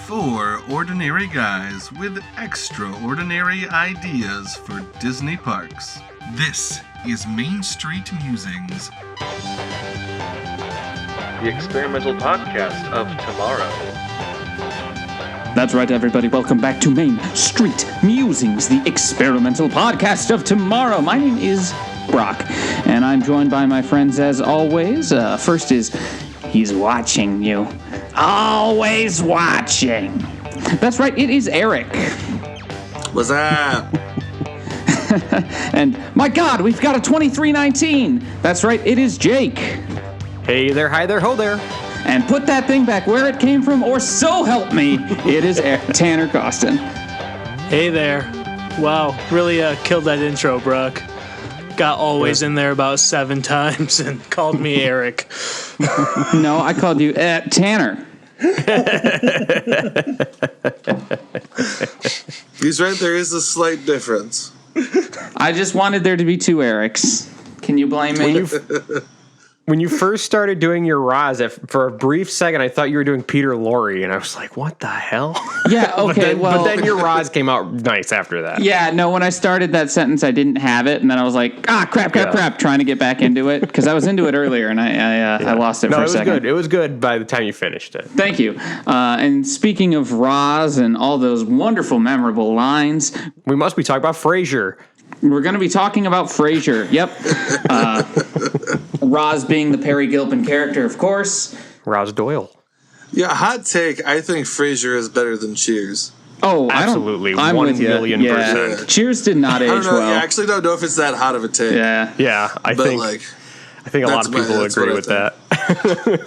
Four ordinary guys with extraordinary ideas for Disney parks. This is Main Street Musings, the experimental podcast of tomorrow. That's right, everybody. Welcome back to Main Street Musings, the experimental podcast of tomorrow. My name is Brock, and I'm joined by my friends as always. First is, he's watching you. Always watching. That's right, it is Eric. What's up? And, my God, we've got a 2319. That's right, it is Jake. Hey there, hi there, ho there. And put that thing back where it came from, or so help me, it is Tanner Costin. Hey there. Wow, really killed that intro, Brock. Got always in there about 7 times and called me Eric. No, I called you Tanner. He's right, there is a slight difference. I just wanted there to be 2 Erics. Can you blame me? When you first started doing your Roz, for a brief second, I thought you were doing Peter Lorre, and I was like, what the hell? Yeah, okay, but then your Roz came out nice after that. Yeah, no, when I started that sentence, I didn't have it, and then I was like, crap, trying to get back into it, because I was into it earlier, and I lost it for a second. Good. It was good by the time you finished it. Thank you. And speaking of Roz and all those wonderful, memorable lines, we must be talking about Frasier. We're going to be talking about Frasier. Yep. Roz being the Perry Gilpin character, of course. Roz Doyle. Yeah, hot take. I think Frasier is better than Cheers. Oh, absolutely. I'm 1,000,000%. Cheers did not age well. I actually don't know if it's that hot of a take. Yeah. I think a lot of people agree with that.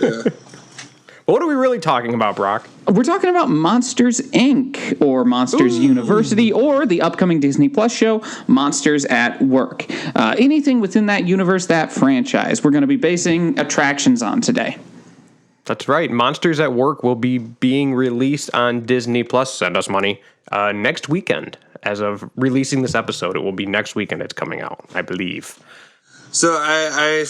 Yeah. What are we really talking about, Brock? We're talking about Monsters, Inc., or Monsters University, or the upcoming Disney Plus show, Monsters at Work. Anything within that universe, that franchise, we're going to be basing attractions on today. That's right. Monsters at Work will be being released on Disney Plus, send us money, next weekend. As of releasing this episode, it will be next weekend it's coming out, I believe. So I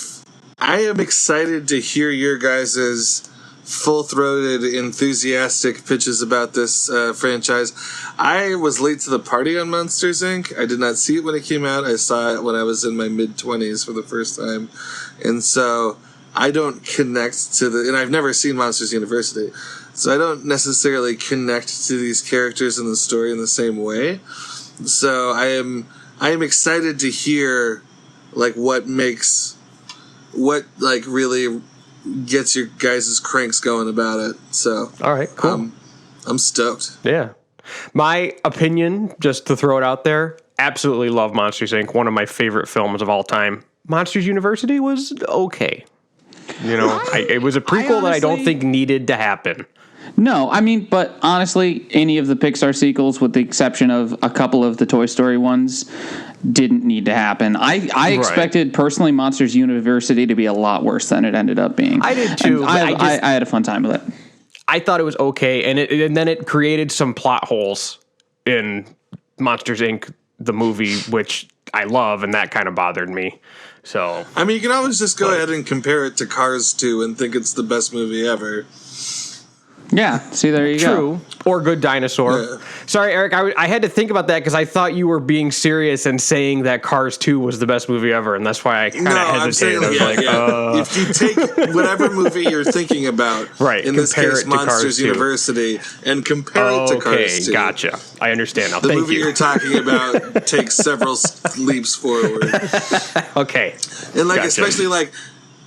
am excited to hear your guys' full-throated, enthusiastic pitches about this franchise. I was late to the party on Monsters, Inc. I did not see it when it came out. I saw it when I was in my mid-20s for the first time. And so I don't connect to and I've never seen Monsters University. So I don't necessarily connect to these characters in the story in the same way. So I am excited to hear what really gets your guys' cranks going about it. So, all right, cool. I'm stoked. Yeah. My opinion, just to throw it out there, absolutely love Monsters, Inc., one of my favorite films of all time. Monsters University was okay. It was a prequel that I don't think needed to happen. No, but honestly, any of the Pixar sequels, with the exception of a couple of the Toy Story ones, didn't need to happen. I expected, personally, Monsters University to be a lot worse than it ended up being. I did too. I had a fun time with it. I thought it was okay, and then it created some plot holes in Monsters, Inc., the movie, which I love, and that kind of bothered me. So you can always just go ahead and compare it to Cars 2 and think it's the best movie ever. Yeah, see, there you go. True. Or Good Dinosaur. Yeah. Sorry, Eric, I had to think about that because I thought you were being serious and saying that Cars 2 was the best movie ever, and that's why I kind of hesitated. If you take whatever movie you're thinking about, in this case, Monsters University, and compare it to Cars 2. Okay, gotcha. I understand now. The movie you're talking about takes several leaps forward. Okay. And especially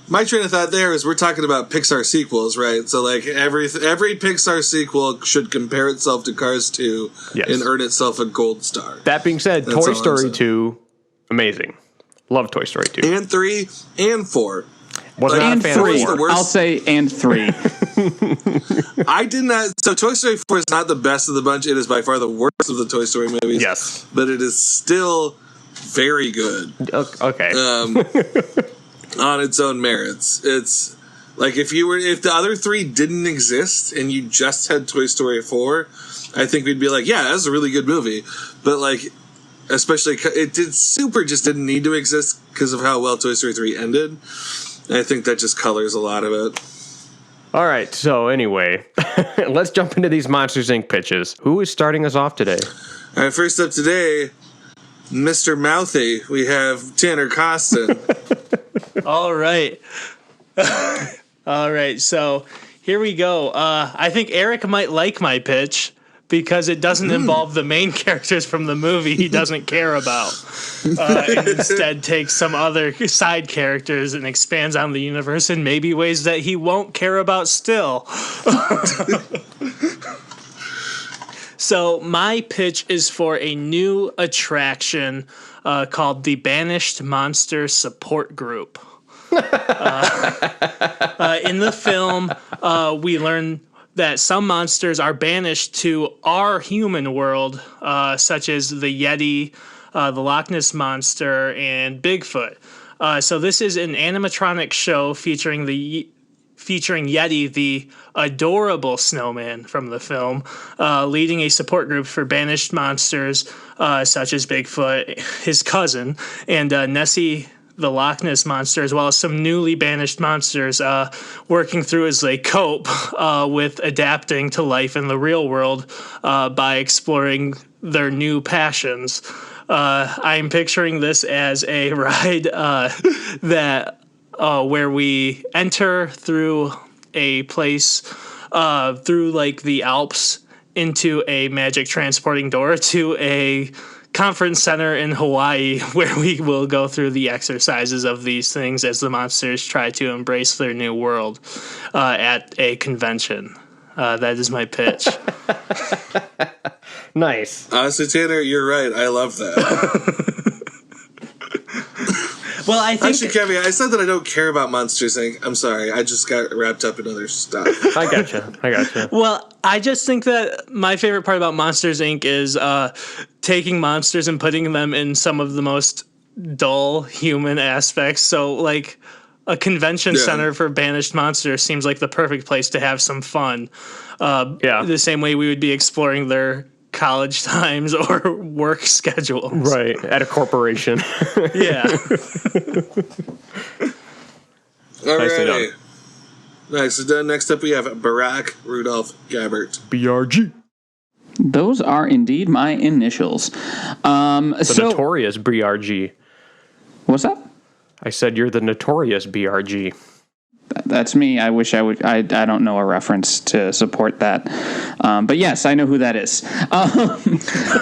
my train of thought there is we're talking about Pixar sequels, right? So every Pixar sequel should compare itself to Cars 2 and earn itself a gold star. That being said, Toy Story 2, amazing. Love Toy Story 2. And 3 and 4. Wasn't not a fan of 4. I'll say and 3. I did not. So Toy Story 4 is not the best of the bunch. It is by far the worst of the Toy Story movies. Yes. But it is still very good. Okay. On its own merits. It's if the other 3 didn't exist and you just had Toy Story 4, I think we'd be that's a really good movie. But especially it just didn't need to exist because of how well Toy Story 3 ended. And I think that just colors a lot of it. All right, so anyway, let's jump into these Monsters, Inc. pitches. Who is starting us off today? All right, first up today, Mr. Mouthy, we have Tanner Costin. All right. All right, so here we go. I think Eric might like my pitch because it doesn't involve the main characters from the movie he doesn't care about. And instead takes some other side characters and expands on the universe in maybe ways that he won't care about still. So my pitch is for a new attraction called the Banished Monster Support Group. In the film, we learn that some monsters are banished to our human world, such as the Yeti, the Loch Ness Monster, and Bigfoot. So this is an animatronic show featuring Yeti, the adorable snowman from the film, leading a support group for banished monsters such as Bigfoot, his cousin, and Nessie, the Loch Ness Monster, as well as some newly banished monsters working through as they cope with adapting to life in the real world by exploring their new passions. I'm picturing this as a ride that where we enter through a place through like the Alps into a magic transporting door to a conference center in Hawaii, where we will go through the exercises of these things as the monsters try to embrace their new world at a convention. That is my pitch. Nice. Honestly, Tanner, you're right. I love that. Well, I think Actually, Kevin, I said that I don't care about Monsters, Inc. I'm sorry. I just got wrapped up in other stuff. I gotcha. Well, I just think that my favorite part about Monsters, Inc. is taking monsters and putting them in some of the most dull human aspects. So, like, a convention center for banished monsters seems like the perfect place to have some fun. The same way we would be exploring their college times or work schedules. Right, at a corporation. Yeah. Alrighty. Nice. So then next up we have Barack Rudolph Gabbert. BRG. Those are indeed my initials. The notorious BRG. What's that? I said you're the notorious BRG. That's me. I wish I would. I don't know a reference to support that. But yes, I know who that is.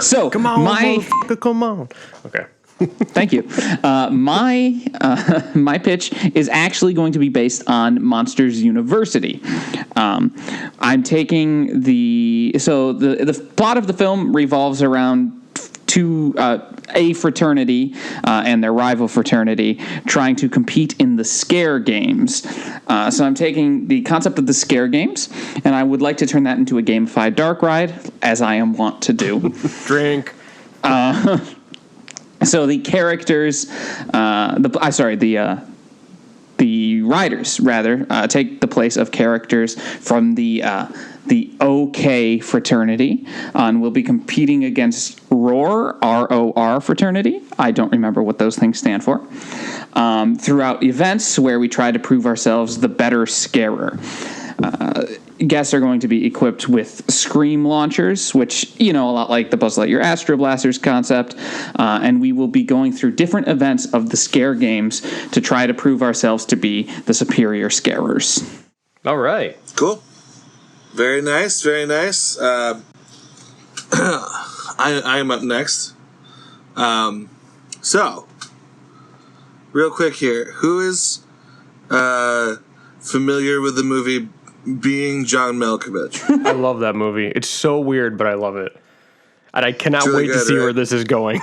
So Come on, motherfucker, come on. Okay. Thank you. My pitch is actually going to be based on Monsters University. I'm taking the plot of the film revolves around a fraternity and their rival fraternity trying to compete in the Scare Games. So I'm taking the concept of the Scare Games, and I would like to turn that into a gamified dark ride, as I am wont to do. Drink. So the characters, the riders rather take the place of characters from the OK fraternity, and will be competing against ROR, ROR fraternity. I don't remember what those things stand for. Throughout events where we try to prove ourselves the better scarer. Guests are going to be equipped with scream launchers, which, a lot like the Buzz Lightyear Astro Blasters concept, and we will be going through different events of the Scare Games to try to prove ourselves to be the superior scarers. All right. Cool. Very nice, very nice. I am up next. So, real quick here. Who is familiar with the movie Being John Malkovich? I love that movie. It's so weird, but I love it. And I cannot really wait to see where this is going.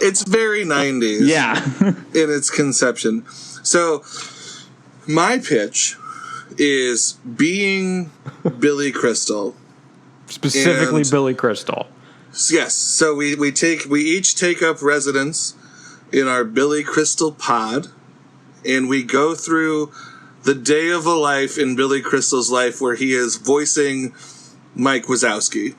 It's very 90s. Yeah. In its conception. So, my pitch is being Billy Crystal. Specifically Billy Crystal. Yes. So we each take up residence in our Billy Crystal pod, and we go through the day of a life in Billy Crystal's life where he is voicing Mike Wazowski.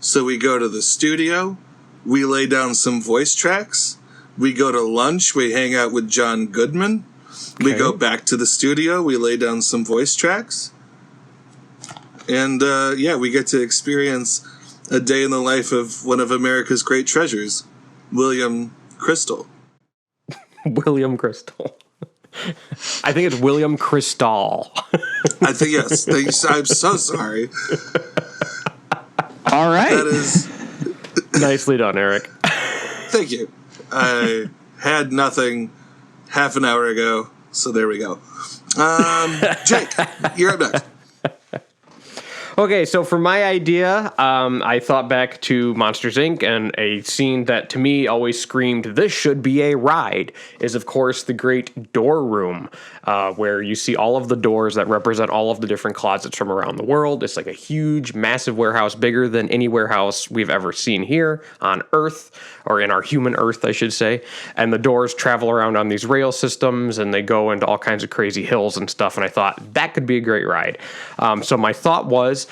So we go to the studio, we lay down some voice tracks, we go to lunch, we hang out with John Goodman, We go back to the studio. We lay down some voice tracks. And, we get to experience a day in the life of one of America's great treasures, William Crystal. William Crystal. I think it's William Crystal. I think, yes. I'm so sorry. All right. That is... Nicely done, Eric. Thank you. I had nothing half an hour ago, so there we go. Jake, you're up next. Okay, so for my idea, I thought back to Monsters, Inc., and a scene that to me always screamed, this should be a ride, is, of course, the great door room, where you see all of the doors that represent all of the different closets from around the world. It's like a huge, massive warehouse, bigger than any warehouse we've ever seen here on Earth, or in our human Earth, I should say. And the doors travel around on these rail systems, and they go into all kinds of crazy hills and stuff, and I thought, that could be a great ride. So my thought was,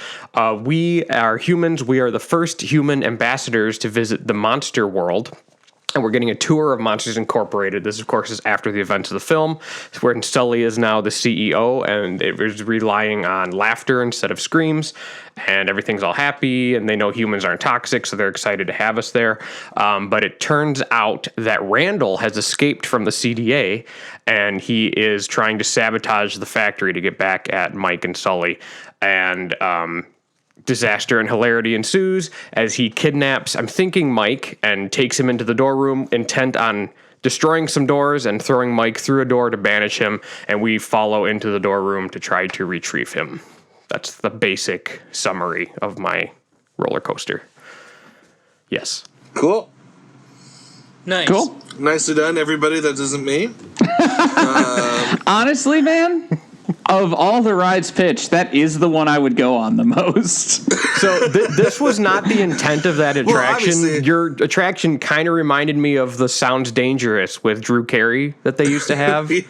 we are humans. We are the first human ambassadors to visit the monster world. And we're getting a tour of Monsters Incorporated. This, of course, is after the events of the film, where Sully is now the CEO, and it was relying on laughter instead of screams, and everything's all happy, and they know humans aren't toxic, so they're excited to have us there. But it turns out that Randall has escaped from the CDA, and he is trying to sabotage the factory to get back at Mike and Sully. And disaster and hilarity ensues as he kidnaps, I'm thinking, Mike, and takes him into the door room, intent on destroying some doors and throwing Mike through a door to banish him, and we follow into the door room to try to retrieve him. That's the basic summary of my roller coaster. Yes. Cool. Nice. Cool. Nicely done, everybody. That isn't me. Honestly, man, of all the rides pitched, that is the one I would go on the most. So this was not the intent of that attraction. obviously- Your attraction kind of reminded me of the Sounds Dangerous with Drew Carey that they used to have. You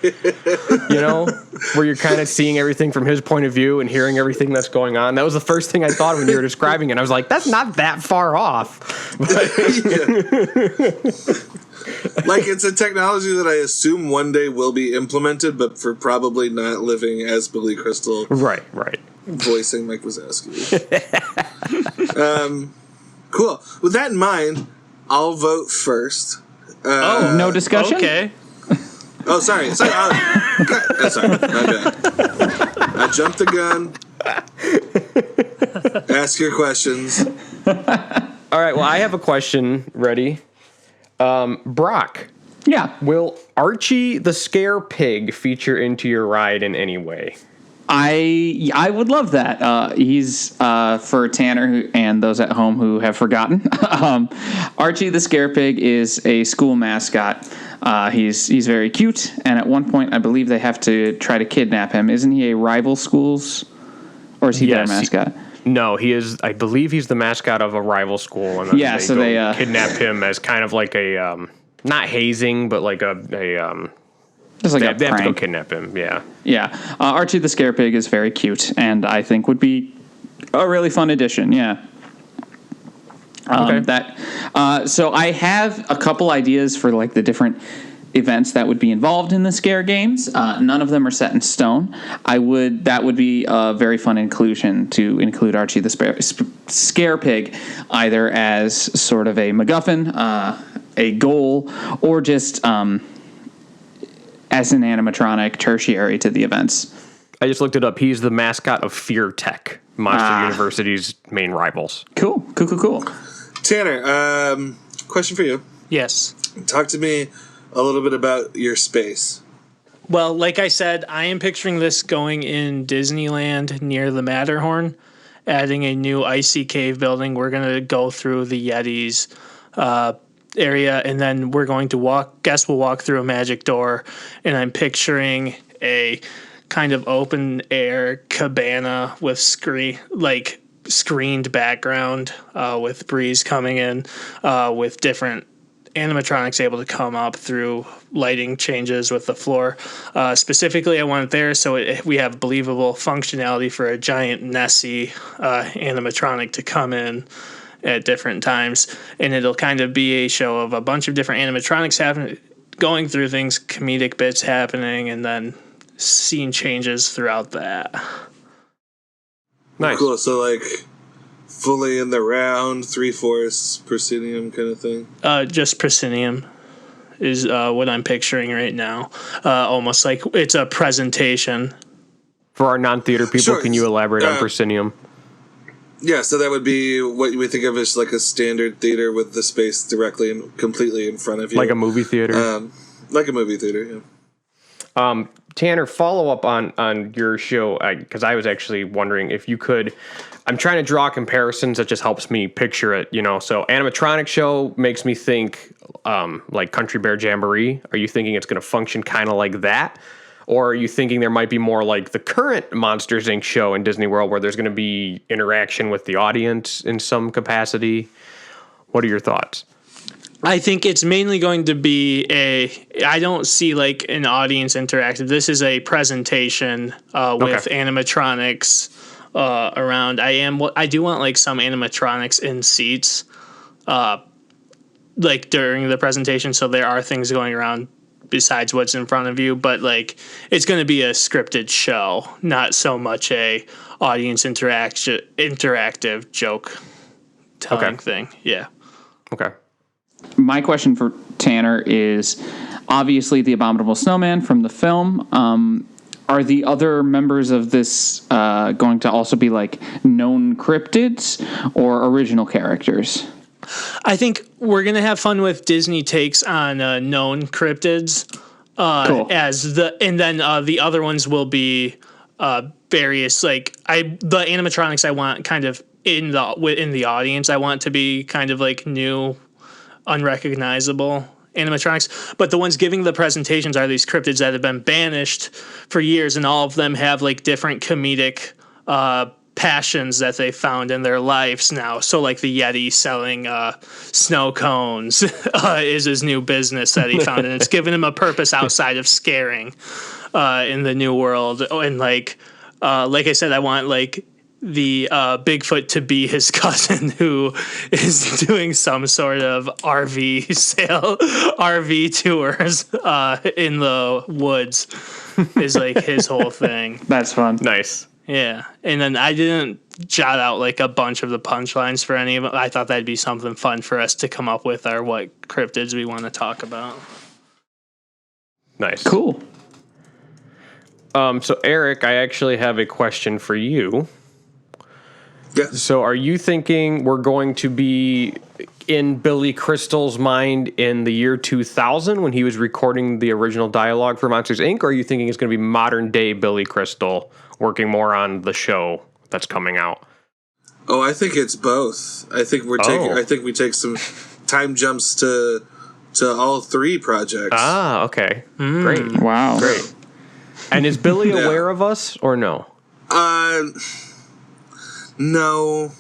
know, where you're kind of seeing everything from his point of view and hearing everything that's going on. That was the first thing I thought when you were describing it. I was like, that's not that far off. Like, it's a technology that I assume one day will be implemented, but for probably not living as Billy Crystal. Right. Voicing Mike Wazowski. Cool. With that in mind, I'll vote first. No discussion? Okay. Oh, sorry. Sorry, my bad. I jumped the gun. Ask your questions. All right, well, I have a question ready. Brock, Yeah. will Archie the Scare Pig feature into your ride in any way? I would love that. He's for Tanner and those at home who have forgotten. Archie the Scare Pig is a school mascot. He's very cute, and at one point, I believe they have to try to kidnap him. Isn't he a rival school's, or is he their mascot? No, he is. I believe he's the mascot of a rival school, and then they kidnap him as kind of like a not hazing, but like a just like they a have to go prank. kidnap him. Yeah. Yeah, Archie the Scare Pig is very cute, and I think would be a really fun addition. Yeah. Okay. So I have a couple ideas for like the different events that would be involved in the scare games. None of them are set in stone. That would be a very fun inclusion to include Archie the Scare Pig, either as sort of a MacGuffin, a goal, or just as an animatronic tertiary to the events. I just looked it up. He's the mascot of Fear Tech, Monster University's main rivals. Cool. Tanner, question for you. Yes. Talk to me a little bit about your space. Well, like I said, I am picturing this going in Disneyland near the Matterhorn, adding a new icy cave building. We're going to go through the Yetis area, and then we're going to walk through a magic door, and I'm picturing a kind of open air cabana with screened background with breeze coming in, with different animatronics able to come up through lighting changes with the floor. Specifically, I want it there so we have believable functionality for a giant Nessie animatronic to come in at different times, and it'll kind of be a show of a bunch of different animatronics going through things, comedic bits happening, and then scene changes throughout that. Nice. Cool. So like fully in the round, 3/4 proscenium kind of thing. Just proscenium is what I'm picturing right now. Almost like it's a presentation. For our non-theater people, Sure. can you elaborate on proscenium? Yeah, so that would be what we think of as like a standard theater with the space directly and completely in front of you. Like a movie theater? Like a movie theater, yeah. Tanner, follow up on your show, because I was actually wondering if you could. I'm trying to draw comparisons that just helps me picture it, So animatronic show makes me think like Country Bear Jamboree. Are you thinking it's going to function kind of like that? Or are you thinking there might be more like the current Monsters, Inc. show in Disney World where there's going to be interaction with the audience in some capacity? What are your thoughts? I think it's mainly going to be I don't see like an audience interactive. This is a presentation with animatronics around. I do want like some animatronics in seats like during the presentation. So there are things going around besides what's in front of you, but like it's going to be a scripted show, not so much a audience interactive joke telling thing. Yeah. Okay. My question for Tanner is obviously the Abominable Snowman from the film. Are the other members of this going to also be like known cryptids or original characters? I think we're gonna have fun with Disney takes on known cryptids, Cool. and then the other ones will be various the animatronics I want kind of in the audience. I want to be kind of like new, unrecognizable animatronics, but the ones giving the presentations are these cryptids that have been banished for years, and all of them have like different comedic passions that they found in their lives now. So like the Yeti selling snow cones is his new business that he found, and it's given him a purpose outside of scaring in the new world. And like I said, I want like the Bigfoot to be his cousin who is doing some sort of RV tours in the woods is like his whole thing. That's fun. Nice. Yeah, and then I didn't jot out like a bunch of the punchlines for any of them. I thought that'd be something fun for us to come up with, or what cryptids we want to talk about. Nice. Cool. So Eric, I actually have a question for you. Yeah. So are you thinking we're going to be in Billy Crystal's mind in the year 2000 when he was recording the original dialogue for Monsters, Inc., or are you thinking it's going to be modern day Billy Crystal working more on the show that's coming out? Oh, I think it's both. I think I think we take some time jumps to all three projects. Ah, okay. Great. Wow. Great. And is Billy aware of us or no? No.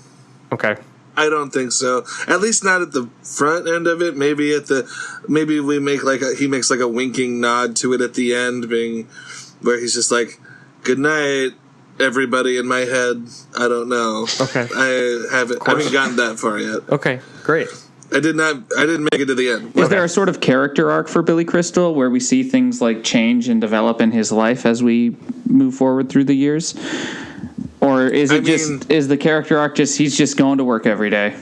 Okay. I don't think so. At least not at the front end of it. Maybe we make he makes like a winking nod to it at the end, being where he's just like, "Good night, everybody." In my head, I don't know. Okay. I haven't gotten that far yet. Okay. Great. I didn't make it to the end. Is there a sort of character arc for Billy Crystal where we see things like change and develop in his life as we move forward through the years? Or is it is the character arc just he's just going to work every day?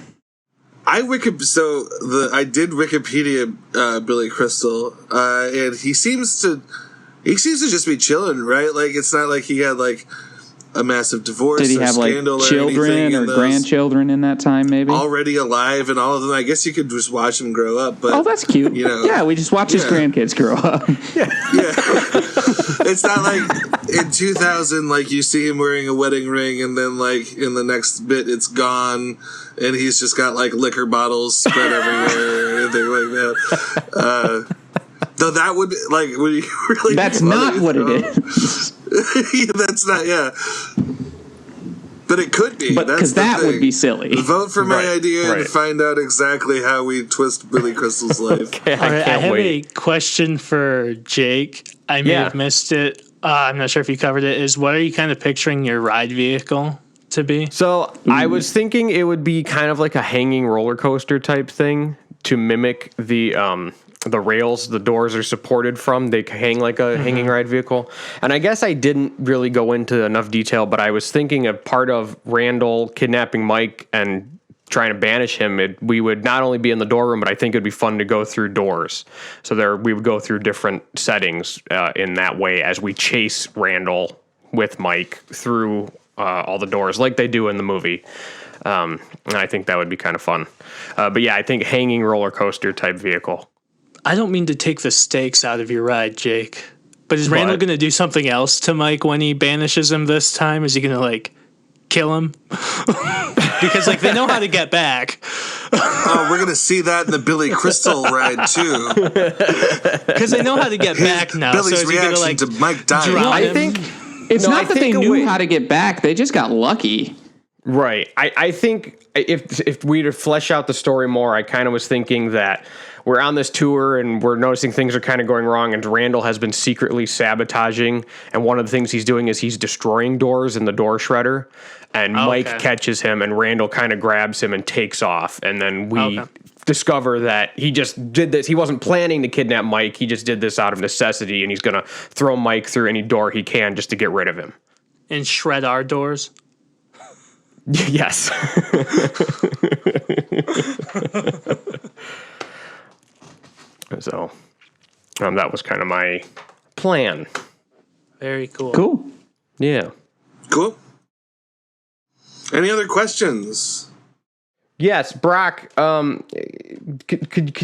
I did Wikipedia Billy Crystal, and he seems to just be chilling, right? Like it's not like he had like a massive divorce. Did he have like children or grandchildren in that time? Maybe already alive, and all of them. I guess you could just watch him grow up. But that's cute. Yeah, we just watch his grandkids grow up. Yeah. It's not like in 2000, like you see him wearing a wedding ring, and then like in the next bit it's gone, and he's just got like liquor bottles spread everywhere or anything like that. Though that would be really. That's not what it is. Yeah, that's not. Yeah. But it could be. Because that would be silly. Vote for my idea and find out exactly how we twist Billy Crystal's life. Okay, I have a question for Jake. I may have missed it. I'm not sure if you covered it. Is what are you kind of picturing your ride vehicle to be? So I was thinking it would be kind of like a hanging roller coaster type thing to mimic the the rails the doors are supported from. They hang like a hanging ride vehicle. And I guess I didn't really go into enough detail, but I was thinking of part of Randall kidnapping Mike and trying to banish him. We would not only be in the door room, but I think it'd be fun to go through doors. So we would go through different settings in that way as we chase Randall with Mike through all the doors like they do in the movie. And I think that would be kind of fun. But yeah, I think hanging roller coaster type vehicle. I don't mean to take the stakes out of your ride, Jake, but is Randall going to do something else to Mike when he banishes him this time? Is he going to, like, kill him? Because, like, they know how to get back. Oh, we're going to see that in the Billy Crystal ride, too. Because they know how to get back now. Billy's so is he gonna, reaction like, to Mike dying. drown I him? think It's not that they think knew how to get back. They just got lucky. Right. I think if we to flesh out the story more, I kind of was thinking that we're on this tour and we're noticing things are kind of going wrong, and Randall has been secretly sabotaging, and one of the things he's doing is he's destroying doors in the door shredder, and Mike catches him, and Randall kind of grabs him and takes off, and then we discover that he just did this. He wasn't planning to kidnap Mike. He just did this out of necessity, and he's going to throw Mike through any door he can just to get rid of him. And shred our doors? Yes. So that was kind of my plan. Very cool. Cool. Yeah. Cool. Any other questions? Yes, Brock. Can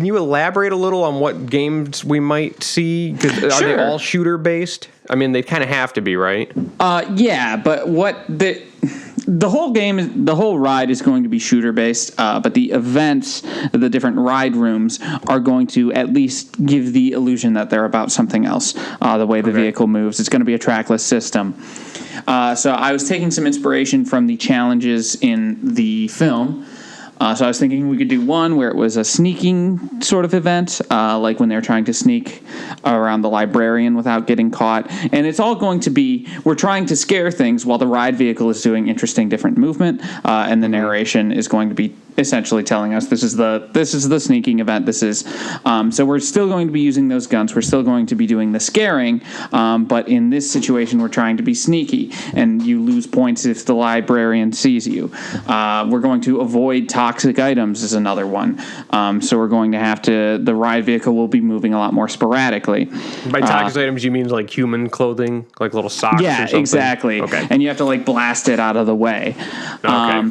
you elaborate a little on what games we might see? 'Cause are they all shooter based? I mean, they kind of have to be, right? Yeah, but what the whole ride is going to be shooter based, but the events, the different ride rooms are going to at least give the illusion that they're about something else. The way the vehicle moves, it's going to be a trackless system. So I was taking some inspiration from the challenges in the film. So I was thinking we could do one where it was a sneaking sort of event, like when they were trying to sneak around the librarian without getting caught. And it's all going to be, we're trying to scare things while the ride vehicle is doing interesting different movement, and the narration is going to be essentially telling us this is the sneaking event. This is so we're still going to be using those guns. We're still going to be doing the scaring, but in this situation we're trying to be sneaky, and you lose points if the librarian sees you. We're going to avoid toxic items is another one. So we're going to have to, the ride vehicle will be moving a lot more sporadically. By toxic items, you mean like human clothing, like little socks or something? Yeah, exactly. Okay. And you have to like blast it out of the way. Okay.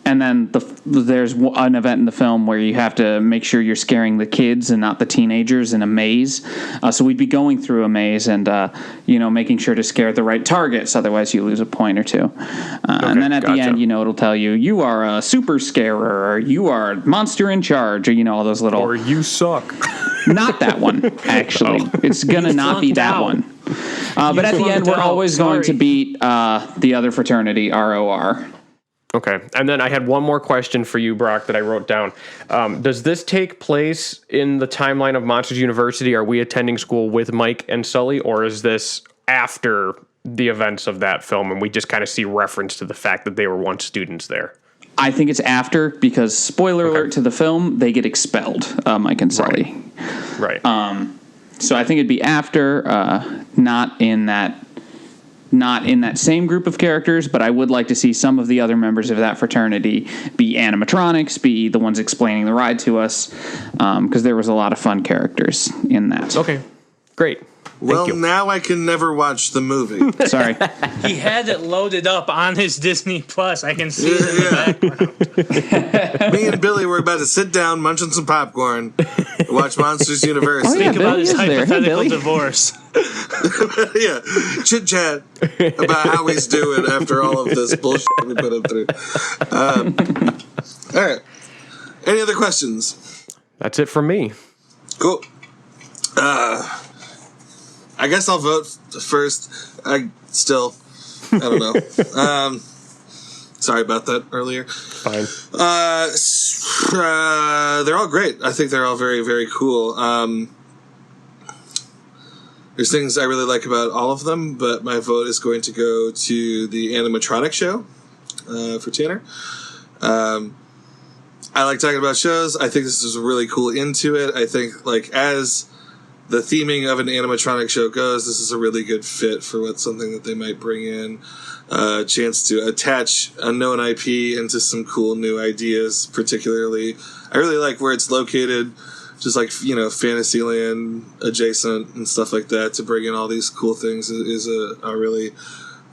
And then there's an event in the film where you have to make sure you're scaring the kids and not the teenagers in a maze. So we'd be going through a maze and, making sure to scare the right targets. Otherwise, you lose a point or two. And then at the end, it'll tell you, you are a super scarer, or you are monster in charge, or, all those little... Or you suck. Not that one, actually. It's going to not be that one. But at the end, we're always going to beat the other fraternity, ROR. Okay. And then I had one more question for you, Brock, that I wrote down. Does this take place in the timeline of Monsters University? Are we attending school with Mike and Sully, or is this after the events of that film and we just kind of see reference to the fact that they were once students there? I think it's after, because spoiler alert to the film, they get expelled, Mike and Sully. Right. So I think it'd be after, not in that same group of characters, but I would like to see some of the other members of that fraternity be animatronics, be the ones explaining the ride to us, because there was a lot of fun characters in that. Okay, great. Well, now I can never watch the movie. Sorry. He had it loaded up on his Disney Plus. I can see it in the background. Me and Billy were about to sit down, munch on some popcorn, watch Monsters University. Oh, yeah, Think about Billy his is there. Hey, hypothetical Billy. divorce. Yeah, chit chat about how he's doing after all of this bullshit we put him through. All right. Any other questions? That's it from me. Cool. I guess I'll vote first. I don't know. Sorry about that earlier. Fine. They're all great. I think they're all very, very cool. There's things I really like about all of them, but my vote is going to go to the animatronic show for Tanner. I like talking about shows. I think this is really cool into it. I think, like, as the theming of an animatronic show goes, this is a really good fit for what's something that they might bring in. A chance to attach a known IP into some cool new ideas, particularly. I really like where it's located, just like, you know, Fantasyland adjacent and stuff like that. To bring in all these cool things is a really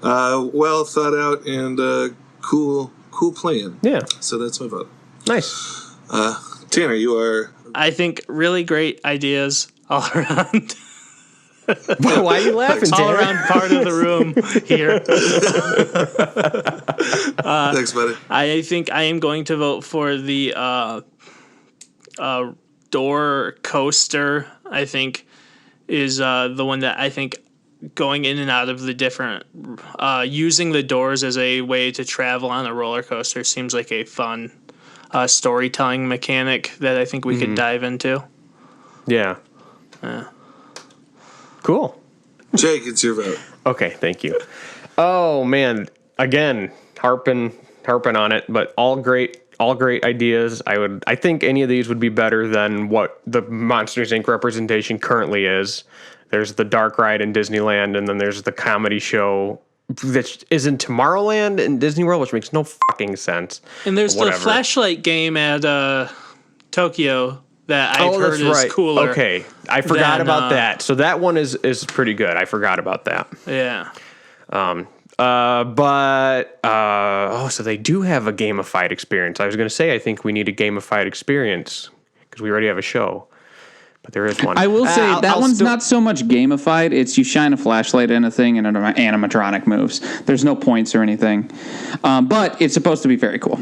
well thought out and cool plan. Yeah. So that's my vote. Nice. Tanner, you are... I think really great ideas all around. Why are you laughing, All Tanner? around part of the room here. Thanks, buddy. I think I am going to vote for the door coaster. I think is the one that I think going in and out of the different using the doors as a way to travel on a roller coaster seems like a fun storytelling mechanic that I think we could dive into. Yeah. Cool. Jake, it's your vote. Okay, thank you. Oh man, again, harping on it, but all great ideas. I think any of these would be better than what the Monsters Inc. representation currently is. There's the dark ride in Disneyland, and then there's the comedy show that is in Tomorrowland in Disney World, which makes no fucking sense. And there's the flashlight game at Tokyo that I've heard is cooler. Okay, I forgot about that. So that one is pretty good. I forgot about that. Yeah. So they do have a gamified experience. I was going to say I think we need a gamified experience because we already have a show. But there is one. I will say that one's not so much gamified. It's you shine a flashlight in a thing and an animatronic moves. There's no points or anything. But it's supposed to be very cool.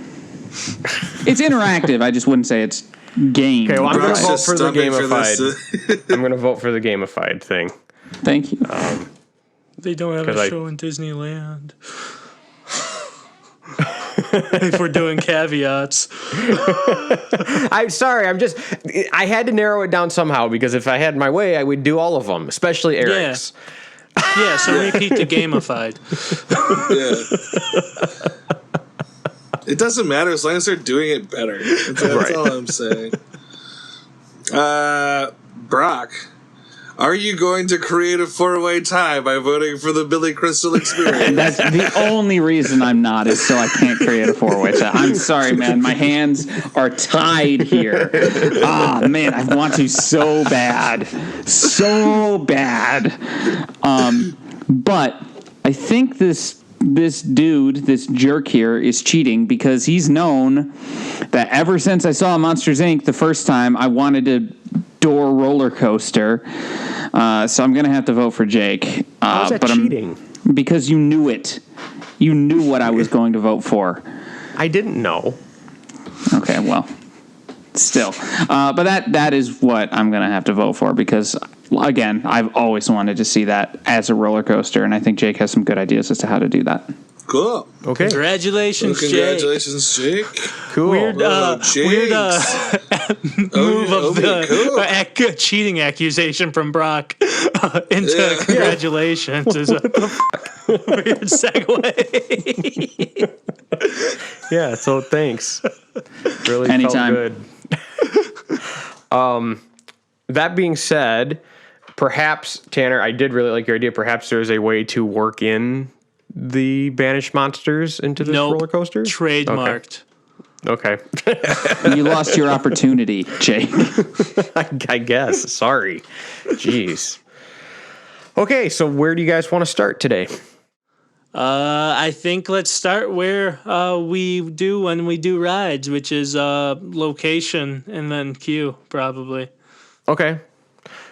It's interactive. I just wouldn't say it's game. Okay, well, I'm going to vote Brock's for the stumping for gamified. I'm going to vote for the gamified thing. Thank you. They don't have a show in Disneyland. If we're doing caveats. I'm sorry. I had to narrow it down somehow because if I had my way, I would do all of them, especially Eric's. Yeah, so repeat the gamified. Yeah. It doesn't matter as long as they're doing it better. That's all I'm saying. Brock, are you going to create a 4-way tie by voting for the Billy Crystal experience? That's the only reason I'm not is so I can't create a 4-way tie. I'm sorry, man. My hands are tied here. Man, I want to so bad. So bad. But I think this dude, this jerk here, is cheating because he's known that ever since I saw Monsters, Inc. the first time, I wanted a door roller coaster. So I'm going to have to vote for Jake. How is that cheating? Because you knew it. You knew what I was going to vote for. I didn't know. Okay, well, still. But that is what I'm going to have to vote for because, again, I've always wanted to see that as a roller coaster, and I think Jake has some good ideas as to how to do that. Cool. Okay. Congratulations, Congratulations, Jake. Cool. Weird move of the cheating accusation from Brock into congratulations is a weird segue. Yeah, so thanks. Really Anytime. felt good. That being said, perhaps, Tanner, I did really like your idea. Perhaps there's a way to work in the banished monsters into this roller coaster? Trademarked. Okay. You lost your opportunity, Jake. I guess. Sorry. Jeez. Okay, so where do you guys want to start today? I think let's start where we do when we do rides, which is location and then queue, probably. Okay.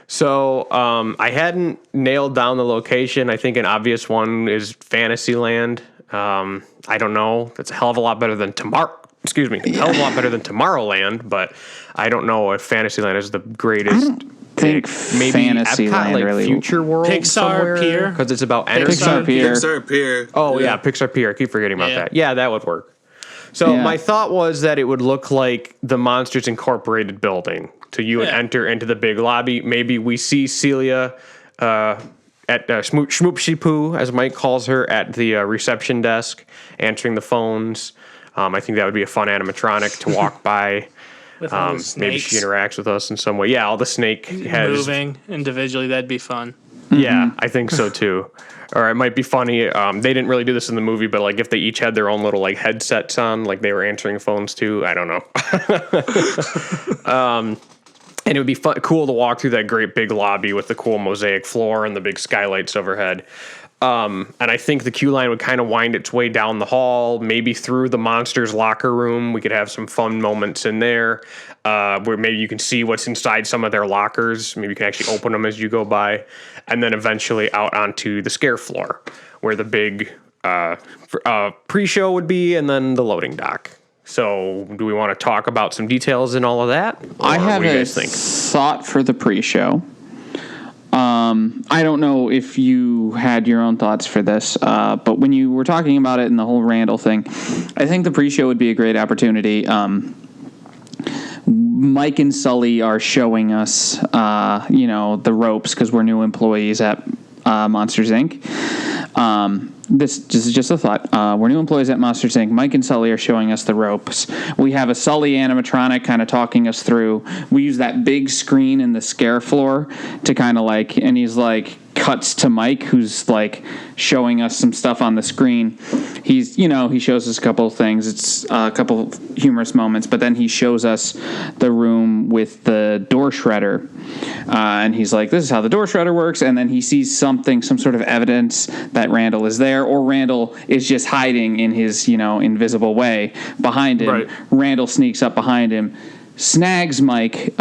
So I hadn't nailed down the location. I think an obvious one is Fantasyland. I don't know. That's a hell of a lot better than hell of a lot better than Tomorrowland, but I don't know if Fantasyland is the greatest. I don't think maybe Fantasyland Epcot, really. Future World Pixar Pier? because it's about energy. Pixar Pier. Pixar Pier. Oh yeah, Pixar Pier. I keep forgetting about Yeah. that. Yeah, that would work. So my thought was that it would look like the Monsters Incorporated building. So you would enter into the big lobby. Maybe we see Celia at Schmoopsy Poo, as Mike calls her, at the reception desk, answering the phones. I think that would be a fun animatronic to walk by. With all the Maybe snakes she interacts with us in some way. Yeah, all the snake heads. moving individually, that'd be fun. Yeah, I think so too. Or it might be funny. They didn't really do this in the movie, but like if they each had their own little like headsets on, like they were answering phones too. I don't know. And it would be cool to walk through that great big lobby with the cool mosaic floor and the big skylights overhead. And I think the queue line would kind of wind its way down the hall, maybe through the monsters' locker room. We could have some fun moments in there where maybe you can see what's inside some of their lockers. Maybe you can actually open them as you go by. And then eventually out onto the scare floor where the big pre-show would be and then the loading dock. So do we want to talk about some details and all of that? I have what do you a guys think? thought for the pre-show. I don't know if you had your own thoughts for this, but when you were talking about it and the whole Randall thing, I think the pre-show would be a great opportunity. Mike and Sully are showing us, the ropes because we're new employees at Monsters, Inc. This is just a thought. We're new employees at Monsters, Inc. Mike and Sully are showing us the ropes. We have a Sully animatronic kind of talking us through. We use that big screen in the scare floor to kind of and he's like, cuts to Mike, who's like showing us some stuff on the screen. He shows us a couple of things. It's a couple of humorous moments, but then he shows us the room with the door shredder. And he's like, this is how the door shredder works. And then he sees some sort of evidence that Randall is there, or Randall is just hiding in his, invisible way behind him. Right. Randall sneaks up behind him, snags Mike.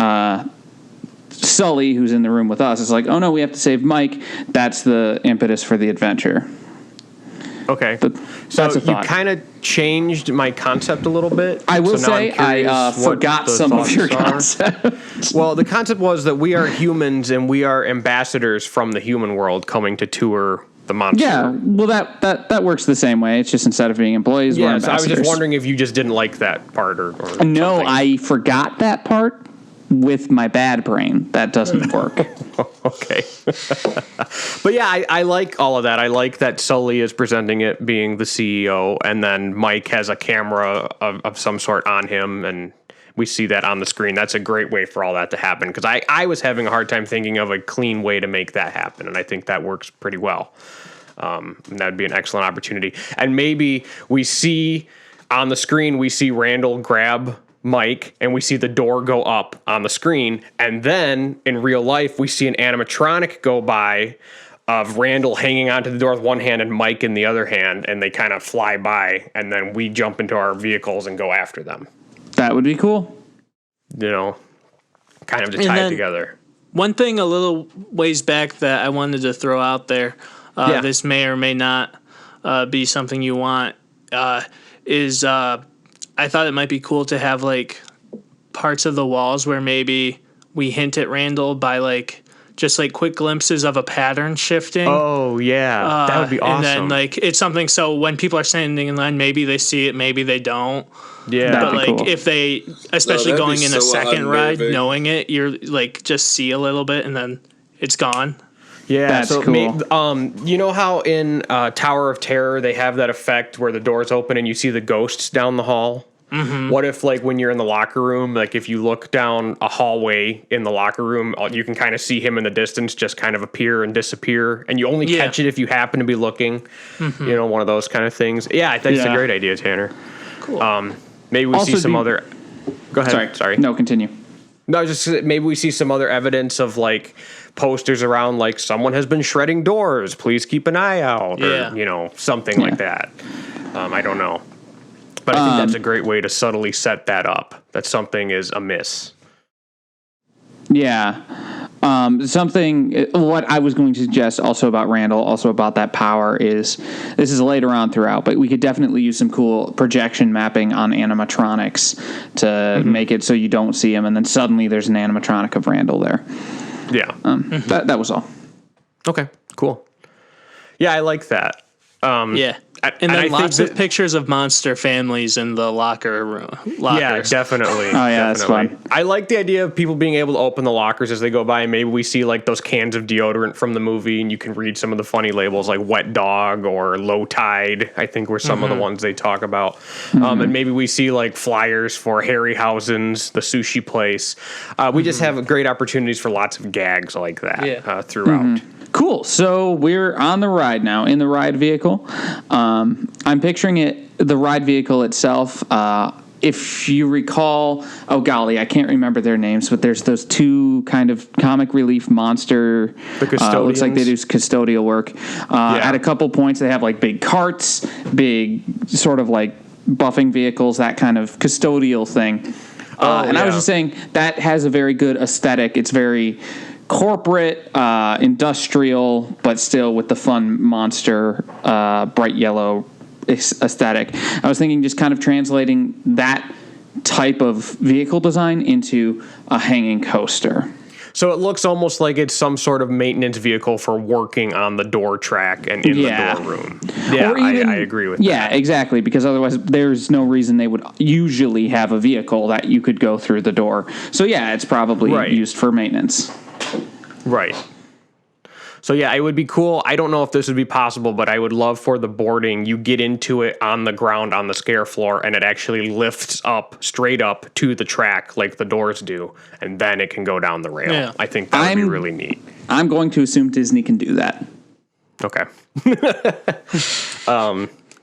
Sully, who's in the room with us, is like, oh no, we have to save Mike. That's the impetus for the adventure. Okay. So you kind of changed my concept a little bit. I will so say I forgot some of your concept. Well, the concept was that we are humans and we are ambassadors from the human world coming to tour the monster. Yeah, well, that works the same way. It's just instead of being employees, we're ambassadors. So I was just wondering if you just didn't like that part or No, something. I forgot that part. With my bad brain, that doesn't work. Okay. But yeah, I like all of that. I like that Sully is presenting it being the CEO, and then Mike has a camera of some sort on him, and we see that on the screen. That's a great way for all that to happen, because I was having a hard time thinking of a clean way to make that happen, and I think that works pretty well. And that would be an excellent opportunity. And maybe we see on the screen, we see Randall grab Mike, and we see the door go up on the screen, and then in real life we see an animatronic go by of Randall hanging onto the door with one hand and Mike in the other hand, and they kind of fly by, and then we jump into our vehicles and go after them. That would be cool. Kind of to tie it together. One thing a little ways back that I wanted to throw out there, this may or may not be something you want, is I thought it might be cool to have like parts of the walls where maybe we hint at Randall by just quick glimpses of a pattern shifting. Oh yeah, that would be awesome. And then it's something so when people are standing in line, maybe they see it, maybe they don't. Yeah, but cool. If they, especially going in a second ride, unnerving. knowing it, you're just see a little bit and then it's gone. Yeah, that's so cool. You know how in Tower of Terror they have that effect where the doors open and you see the ghosts down the hall? Mm-hmm. What if when you're in the locker room, if you look down a hallway in the locker room, you can kind of see him in the distance just kind of appear and disappear, and you only catch it if you happen to be looking. Mm-hmm. One of those kind of things. Yeah, I think it's a great idea, Tanner. Cool. Maybe we see some other. Go ahead. Sorry. No, continue. No, just maybe we see some other evidence of posters around someone has been shredding doors. Please keep an eye out, or something like that. I don't know, but I think that's a great way to subtly set that up. That something is amiss. Yeah. What I was going to suggest also about Randall, also about that power is, this is later on throughout, but we could definitely use some cool projection mapping on animatronics to make it so you don't see him, and then suddenly there's an animatronic of Randall there. Yeah. That was all. Okay, cool. Yeah, I like that. Yeah. And then lots of pictures of monster families in the lockers. Yeah, definitely. Oh, yeah, that's fun. I like the idea of people being able to open the lockers as they go by. And maybe we see like those cans of deodorant from the movie, and you can read some of the funny labels like Wet Dog or Low Tide, I think were some of the ones they talk about. And maybe we see like flyers for Harryhausen's, the sushi place. We just have great opportunities for lots of gags like that throughout. Cool. So we're on the ride now, in the ride vehicle. I'm picturing the ride vehicle itself. If you recall, oh golly, I can't remember their names, but there's those two kind of comic relief monster. The custodians. Looks like they do custodial work. At a couple points, they have like big carts, big sort of like buffing vehicles, that kind of custodial thing. I was just saying that has a very good aesthetic. It's very corporate, industrial, but still with the fun monster, bright yellow aesthetic. I was thinking just kind of translating that type of vehicle design into a hanging coaster. So it looks almost like it's some sort of maintenance vehicle for working on the door track and in the door room. Yeah, I agree with that. Yeah, exactly, because otherwise there's no reason they would usually have a vehicle that you could go through the door. So yeah, it's probably used for maintenance. Right. So yeah, it would be cool. I don't know if this would be possible, but I would love for the boarding. You get into it on the ground on the scare floor, and it actually lifts up straight up to the track like the doors do, and then it can go down the rail. Yeah. I think that would be really neat. I'm going to assume Disney can do that. Okay.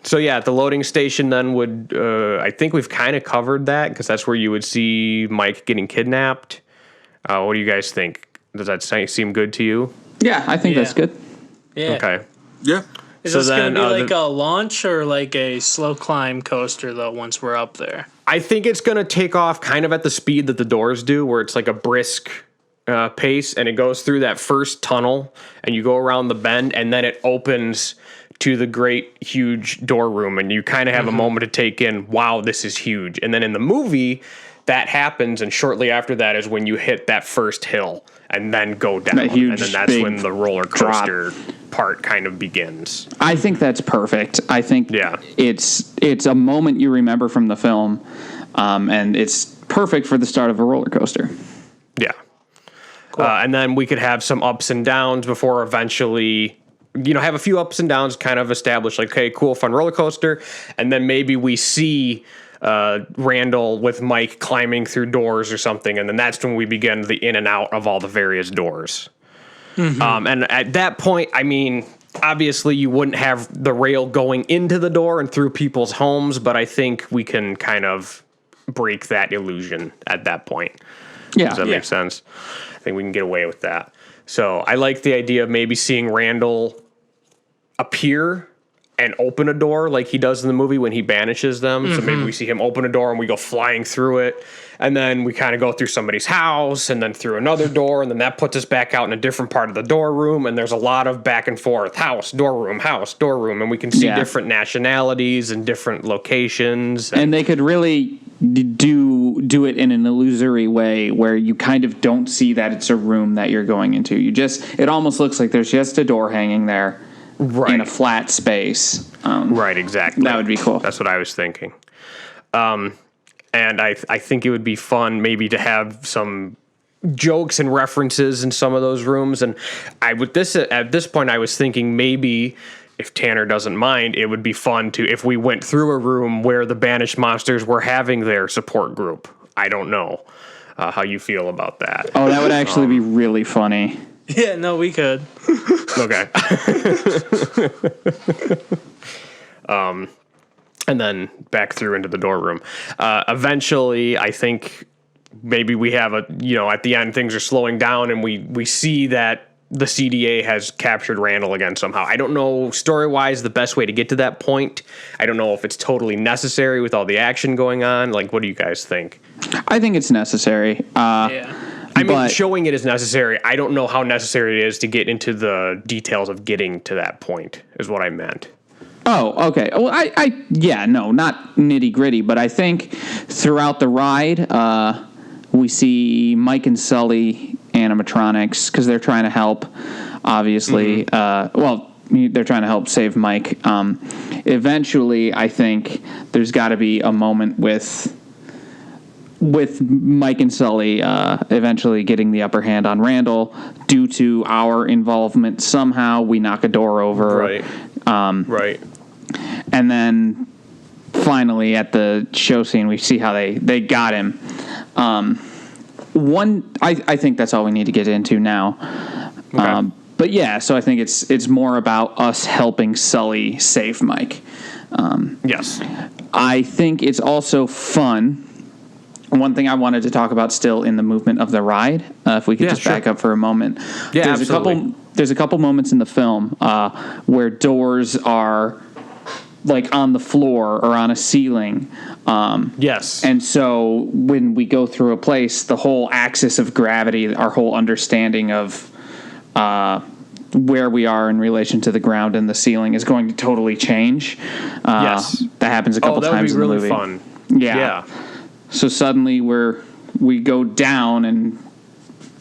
So yeah, at the loading station then would I think we've kind of covered that because that's where you would see Mike getting kidnapped. What do you guys think? Does that seem good to you? Yeah, I think that's good. Yeah. Okay. Yeah. Is this going to be like a launch or like a slow climb coaster, though, once we're up there? I think it's going to take off kind of at the speed that the doors do, where it's like a brisk pace, and it goes through that first tunnel, and you go around the bend, and then it opens to the great, huge door room, and you kind of have a moment to take in, wow, this is huge. And then in the movie, that happens, and shortly after that is when you hit that first hill and then go down. That huge, and then that's when the roller coaster part kind of begins. I think that's perfect. I think it's a moment you remember from the film, and it's perfect for the start of a roller coaster. Yeah. Cool. And then we could have some ups and downs before eventually, have a few ups and downs, kind of establish like, okay, cool, fun roller coaster. And then maybe we see Randall with Mike climbing through doors or something, and then that's when we begin the in and out of all the various doors. And at that point, I mean, obviously you wouldn't have the rail going into the door and through people's homes, but I think we can kind of break that illusion at that point. Yeah. Does that make sense? I think we can get away with that. So I like the idea of maybe seeing Randall appear and open a door like he does in the movie when he banishes them. So maybe we see him open a door and we go flying through it. And then we kind of go through somebody's house and then through another door. And then that puts us back out in a different part of the door room. And there's a lot of back and forth, house, door room. And we can see different nationalities and different locations. And they could really do it in an illusory way where you kind of don't see that it's a room that you're going into. It almost looks like there's just a door hanging there. In a flat space. Right, exactly. That would be cool. That's what I was thinking. And I think it would be fun maybe to have some jokes and references in some of those rooms. And at this point, I was thinking maybe, if Tanner doesn't mind, it would be fun if we went through a room where the banished monsters were having their support group. I don't know how you feel about that. Oh, that would actually be really funny. Yeah, no, we could. Okay. And then back through into the door room. Eventually, I think maybe we have at the end things are slowing down and we see that the CDA has captured Randall again somehow. I don't know story-wise the best way to get to that point. I don't know if it's totally necessary with all the action going on. Like, what do you guys think? I think it's necessary. I mean, showing it is necessary. I don't know how necessary it is to get into the details of getting to that point, is what I meant. Oh, okay. Well, not nitty gritty, but I think throughout the ride, we see Mike and Sully animatronics because they're trying to help, obviously. they're trying to help save Mike. Eventually, I think there's got to be a moment with Mike and Sully eventually getting the upper hand on Randall due to our involvement. Somehow we knock a door over. Right. Right. And then finally at the show scene, we see how they got him. I think that's all we need to get into now. Okay. But yeah, so I think it's more about us helping Sully save Mike. Yes. I think it's also fun. One thing I wanted to talk about still in the movement of the ride, if we could just back up for a moment. Yeah, there's absolutely. There's a couple moments in the film where doors are like on the floor or on a ceiling. Yes. And so when we go through a place, the whole axis of gravity, our whole understanding of where we are in relation to the ground and the ceiling is going to totally change. Yes. That happens a couple times in the movie. That would be really fun. Yeah. So suddenly we go down and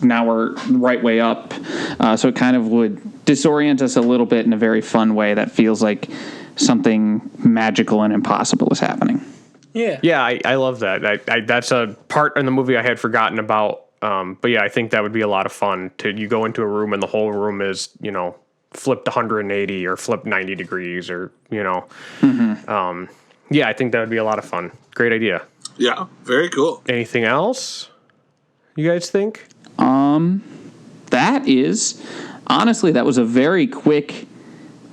now we're right way up. So it kind of would disorient us a little bit in a very fun way that feels like something magical and impossible is happening. Yeah. Yeah, I love that. That's a part in the movie I had forgotten about. But yeah, I think that would be a lot of fun. You go into a room and the whole room is, flipped 180 or flipped 90 degrees or, Mm-hmm. Yeah, I think that would be a lot of fun. Great idea. Yeah, very cool. Anything else you guys think? That was a very quick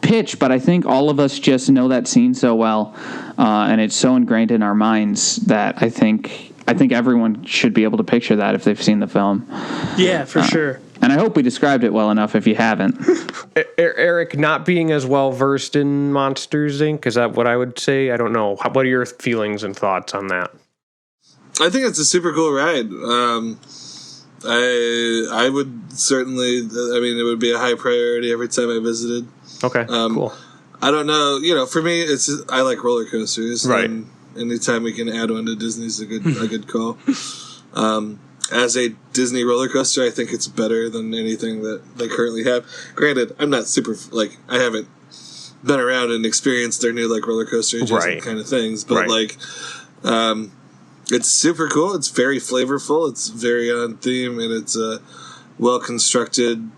pitch, but I think all of us just know that scene so well, and it's so ingrained in our minds that I think everyone should be able to picture that if they've seen the film. Yeah, for sure. And I hope we described it well enough if you haven't. Eric, not being as well versed in Monsters, Inc., is that what I would say? I don't know. What are your feelings and thoughts on that? I think it's a super cool ride. I would certainly, it would be a high priority every time I visited. Okay, cool. I don't know, for me, I like roller coasters. Right. And anytime we can add one to Disney's a good call. As a Disney roller coaster, I think it's better than anything that they currently have. Granted, I'm not super, I haven't been around and experienced their new, roller coaster adjacent kind of things. But, it's super cool. It's very flavorful. It's very on theme, and it's a well-constructed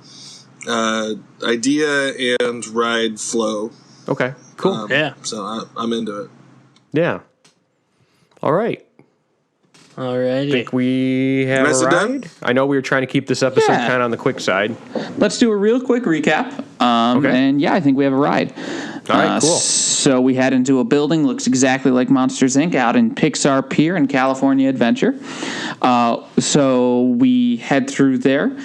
idea and ride flow. Okay, cool. Yeah. So I'm into it. Yeah. All right. Alrighty. I think we have Rest a it done? ride. I know we were trying to keep this episode Yeah. kind of on the quick side. Let's do a real quick recap. Okay. And yeah, I think we have a ride. All right, cool. So we head into a building, looks exactly like Monsters, Inc. out in Pixar Pier in California Adventure. So we head through there.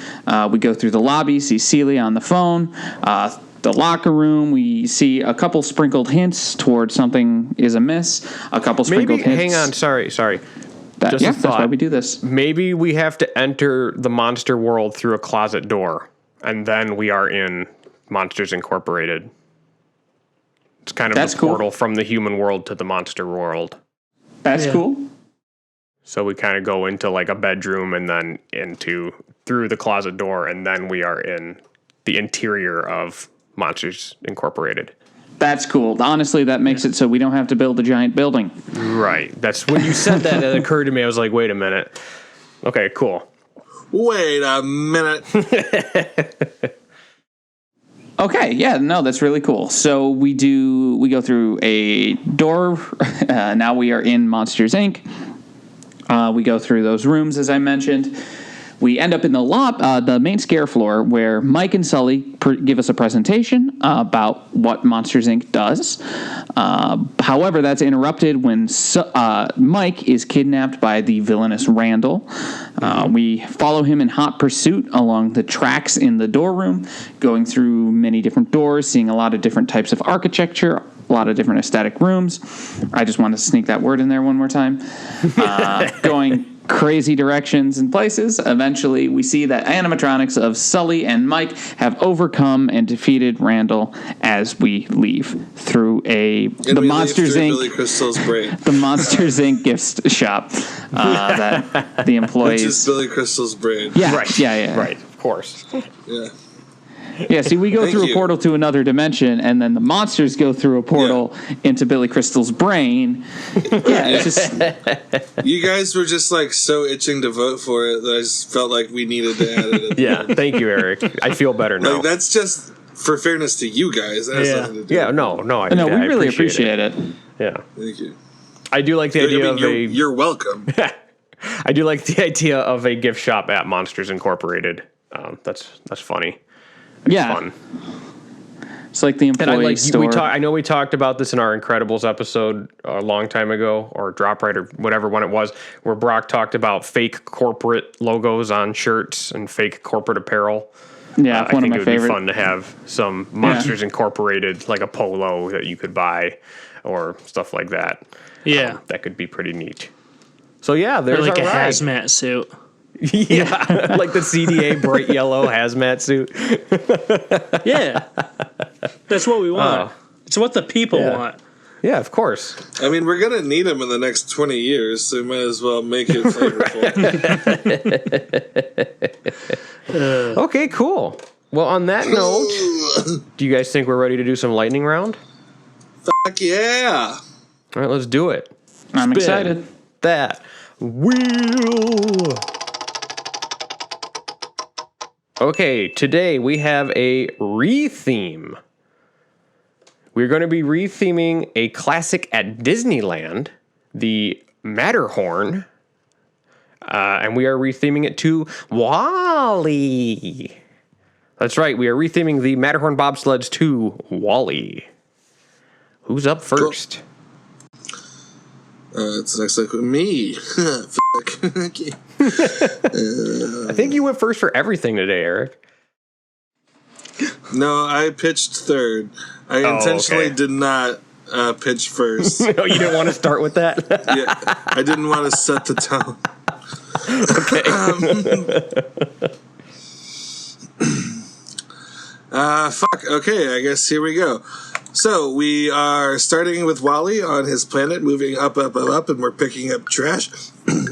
We go through the lobby, see Celia on the phone. The locker room, we see a couple sprinkled hints towards something is amiss. A couple sprinkled hints. Hang on, sorry. Just a That's thought. why we do this. Maybe we have to enter the monster world through a closet door, and then we are in Monsters Incorporated. It's kind of That's the cool. portal from the human world to the monster world. That's cool. So we kind of go into a bedroom and then through the closet door, and then we are in the interior of Monsters Incorporated. That's cool. Honestly, that makes it so we don't have to build a giant building. Right. That's when you said that, it occurred to me. I was like, wait a minute. Okay, cool. Wait a minute. Okay, yeah, no, that's really cool. So we go through a door. Now we are in Monsters, Inc. We go through those rooms, as I mentioned. We end up in the main scare floor, where Mike and Sully give us a presentation about what Monsters, Inc. does. However, that's interrupted when Mike is kidnapped by the villainous Randall. We follow him in hot pursuit along the tracks in the door room, going through many different doors, seeing a lot of different types of architecture, a lot of different aesthetic rooms. I just want to sneak that word in there one more time. Going crazy directions and places. Eventually, we see that animatronics of Sully and Mike have overcome and defeated Randall as we leave through the Monsters Inc. Billy Crystal's brain. The Monsters Inc. gift shop that the employees. Which is Billy Crystal's brain. Yeah, Right. yeah. Right, of course. Yeah. Yeah, see, we go Thank through you. a portal to another dimension, and then the monsters go through a portal into Billy Crystal's brain. Yeah, it's just You guys were just like so itching to vote for it that I just felt like we needed to add it. Yeah, thank you, Eric. I feel better now. Like that's just for fairness to you guys. That has Yeah. nothing to do. Yeah, no, no, we really appreciate it. Yeah, Thank you. I do like the idea of you're welcome. I do like the idea of a gift shop at Monsters Incorporated. That's funny. Yeah, Fun. it's like the And employee store. I know we talked about this in our Incredibles episode a long time ago, or Drop Right, or whatever one it was, where Brock talked about fake corporate logos on shirts and fake corporate apparel. Yeah, I one think of my it would favorite. be fun to have some Monsters Incorporated, like a polo that you could buy, or stuff like that. Yeah. That could be pretty neat. So yeah, Or there's like a our ride. hazmat suit. Yeah, like the CDA bright yellow hazmat suit. Yeah. That's what we want. It's what the people Yeah. want. Yeah, of course. I mean, we're gonna need them in the next 20 years, so we might as well make it flavorful. Okay, cool. Well, on that note, do you guys think we're ready to do some lightning round? Fuck yeah! All right, let's do it. I'm Spin excited. that wheel. Okay, today we have a re-theme. We're going to be re-theming a classic at Disneyland, the Matterhorn, and we are re-theming it to WALL-E. That's right, we are re-theming the Matterhorn bobsleds to WALL-E. Who's up first? It's next like me. Fuck. Okay. I think you went first for everything today, Eric. No, I pitched third. I intentionally okay. did not pitch first. No, you didn't want to start with that? Yeah, I didn't want to set the tone. Fuck. Okay, I guess here we go. So we are starting with Wally on his planet, moving up, up, up, up, and we're picking up trash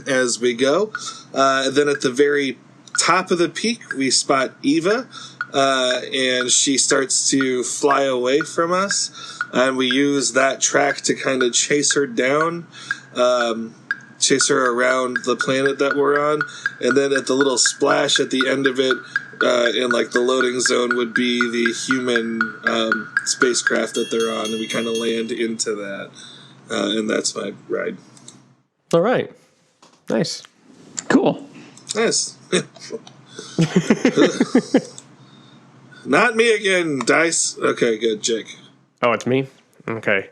as we go. Then at the very top of the peak, we spot Eva, and she starts to fly away from us. And we use that track to kind of chase her down, chase her around the planet that we're on. And then at the little splash at the end of it, in like the loading zone, would be the human spacecraft that they're on, and we kind of land into that, and that's my ride. All right. Nice. Cool. Nice. Not me again, Dice. Okay, good, Jake. Oh, it's me? Okay.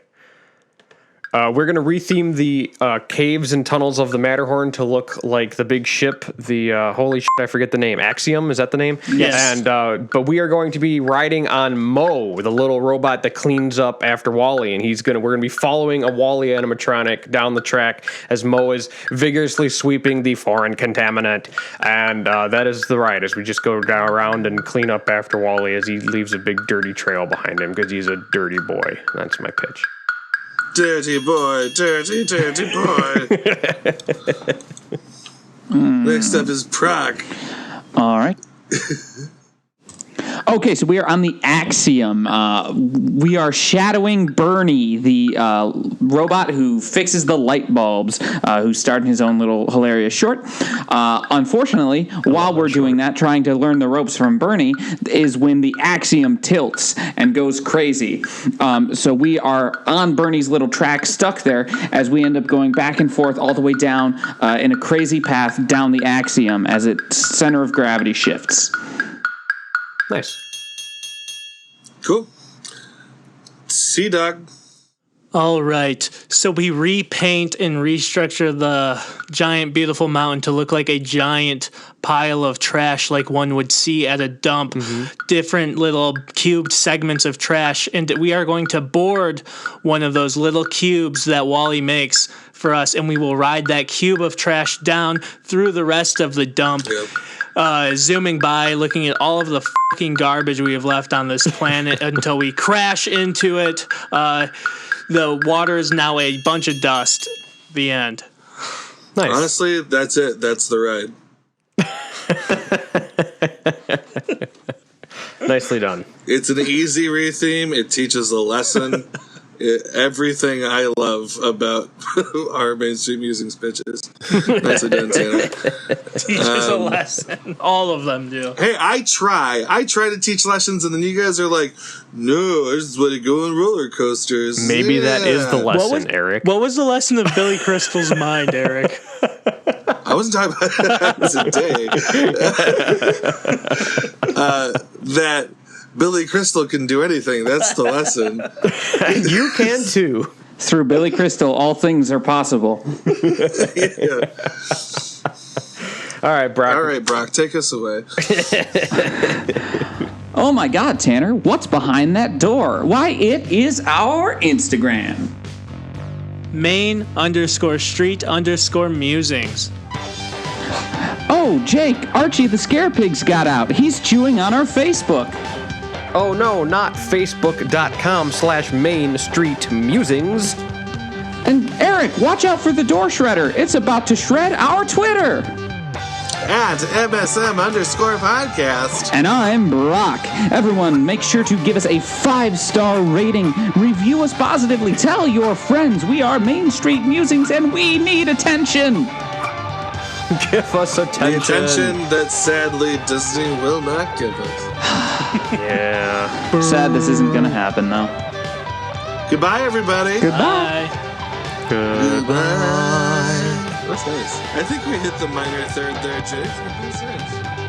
We're going to retheme the caves and tunnels of the Matterhorn to look like the big ship, the holy shit, I forget the name. Axiom, is that the name? Yes. And but we are going to be riding on Mo, the little robot that cleans up after Wally, and we're going to be following a Wally animatronic down the track as Mo is vigorously sweeping the foreign contaminant, and that is the ride as we just go down around and clean up after Wally as he leaves a big dirty trail behind him because he's a dirty boy. That's my pitch. Dirty boy, dirty, dirty boy. Next up is Prague. All right. Okay, so we are on the Axiom. We are shadowing Bernie, the robot who fixes the light bulbs, who starred in his own little hilarious short. Unfortunately, while we're doing that, trying to learn the ropes from Bernie, is when the Axiom tilts and goes crazy. So we are on Bernie's little track, stuck there, as we end up going back and forth all the way down in a crazy path down the Axiom as its center of gravity shifts. Nice. Cool. Sea Dog. All right. So we repaint and restructure the giant, beautiful mountain to look like a giant pile of trash like one would see at a dump. Different little cubed segments of trash. And we are going to board one of those little cubes that Wally makes for us. And we will ride that cube of trash down through the rest of the dump. Yep. Zooming by, looking at all of the fucking garbage we have left on this planet until we crash into it. The water is now a bunch of dust. The end. Nice. Honestly, that's it. That's the ride. Nicely done. It's an easy re-theme. It teaches a lesson. Everything I love about our Main Street Musings pitches. Nicely done, Tanner. Teaches a lesson. All of them do. Hey, I try to teach lessons, and then you guys are like, no, this is what you go on roller coasters. Maybe that is the lesson, was, Eric. What was the lesson of Billy Crystal's mind, Eric? I wasn't talking about that today. That Billy Crystal can do anything. That's the lesson. You can too. Through Billy Crystal, all things are possible. Yeah. All right, Brock. All right, Brock, take us away. Oh my God, Tanner, what's behind that door? Why, it is our Instagram. Main_street_musings. Oh, Jake, Archie the Scarepig's got out. He's chewing on our Facebook. Oh no, not facebook.com/Main Street Musings. And Eric, watch out for the door shredder. It's about to shred our Twitter. At MSM_podcast. And I'm Brock. Everyone, make sure to give us a 5-star rating. Review us positively. Tell your friends we are Main Street Musings and we need attention. Give us attention. The attention that sadly Disney will not give us. Yeah. Sad this isn't going to happen, though. Goodbye, everybody. Goodbye. Goodbye. That's nice. I think we hit the minor third there, Jake. That's nice.